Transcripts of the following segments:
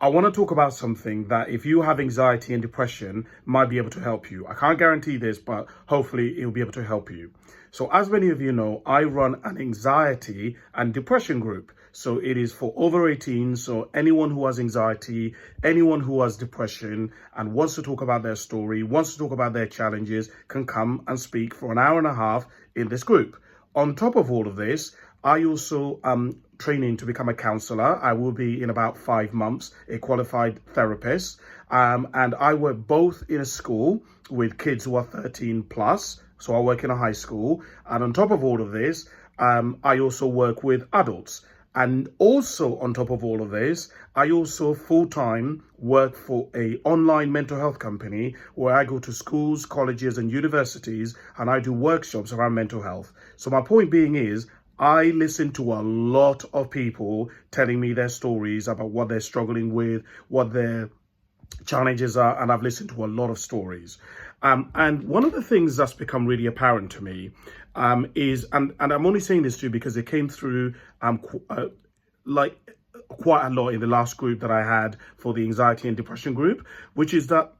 I want to talk about something that if you have anxiety and depression might be able to help you. I can't guarantee this, but hopefully it'll be able to help you. So as many of you know, I run an anxiety and depression group. So it is for over 18. So anyone who has anxiety, anyone who has depression and wants to talk about their story, wants to talk about their challenges, can come and speak for an hour and a half in this group. On top of all of this, I also am training to become a counselor. I will be in about 5 months, a qualified therapist. And I work both in a school with kids who are 13 plus. So I work in a high school. And on top of all of this, I also work with adults. And also on top of all of this, I also full-time work for a online mental health company where I go to schools, colleges and universities and I do workshops around mental health. So my point being is, I listen to a lot of people telling me their stories about what they're struggling with, what their challenges are, and I've listened to a lot of stories. And one of the things that's become really apparent to me is, and I'm only saying this to you because it came through like quite a lot in the last group that I had for the anxiety and depression group, which is that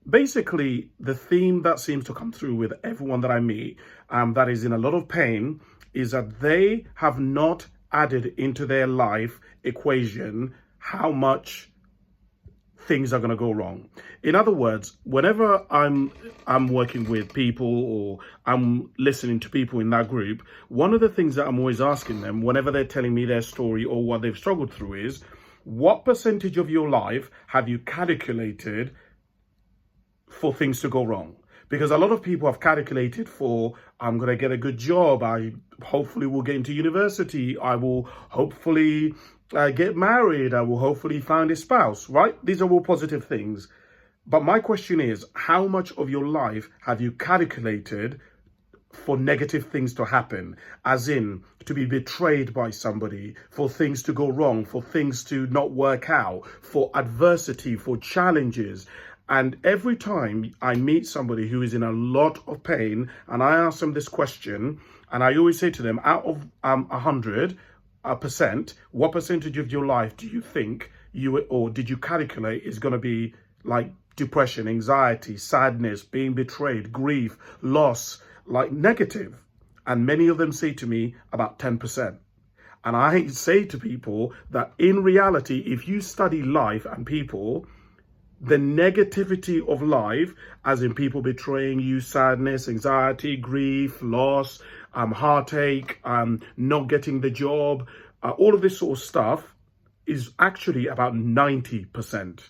basically the theme that seems to come through with everyone that I meet that is in a lot of pain is that they have not added into their life equation how much things are going to go wrong. In other words, whenever I'm working with people or I'm listening to people in that group, one of the things that I'm always asking them whenever they're telling me their story or what they've struggled through is, what percentage of your life have you calculated for things to go wrong? Because a lot of people have calculated for, I'm going to get a good job, I hopefully will get into university, I will hopefully get married, I will hopefully find a spouse, right? These are all positive things. But my question is, how much of your life have you calculated for negative things to happen? As in, to be betrayed by somebody, for things to go wrong, for things to not work out, for adversity, for challenges. And every time I meet somebody who is in a lot of pain and I ask them this question, and I always say to them, out of 100%, what percentage of your life do you think did you calculate is going to be like depression, anxiety, sadness, being betrayed, grief, loss, like negative? And many of them say to me about 10%. And I say to people that in reality, if you study life and people, the negativity of life, as in people betraying you, sadness, anxiety, grief, loss, heartache, not getting the job, all of this sort of stuff is actually about 90%,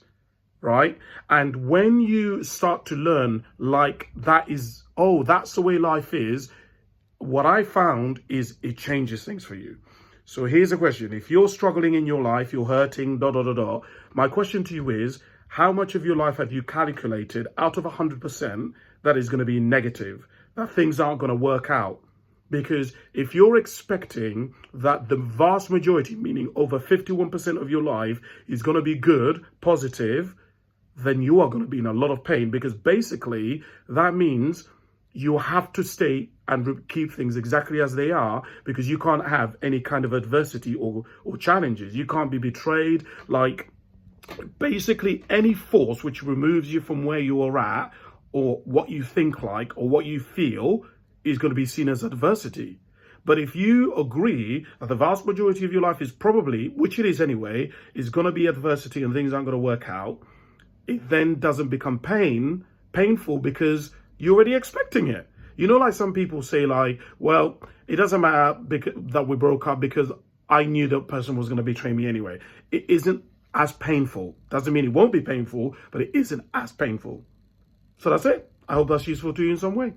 right? And when you start to learn like that is, oh, that's the way life is, what I found is it changes things for you. So here's a question. If you're struggling in your life, you're hurting, my question to you is, how much of your life have you calculated out of 100% that is going to be negative, that things aren't going to work out? Because if you're expecting that the vast majority, meaning over 51% of your life is going to be good, positive, then you are going to be in a lot of pain, because basically that means you have to stay and keep things exactly as they are, because you can't have any kind of adversity or challenges. You can't be betrayed, like basically any force which removes you from where you are at or what you think like or what you feel is going to be seen as adversity. But if you agree that the vast majority of your life is probably, which it is anyway, is going to be adversity and things aren't going to work out, it then doesn't become painful because you're already expecting it. You know, like some people say like, well, it doesn't matter that we broke up because I knew that person was going to betray me anyway. It isn't as painful. Doesn't mean it won't be painful, but it isn't as painful. So that's it. I hope that's useful to you in some way.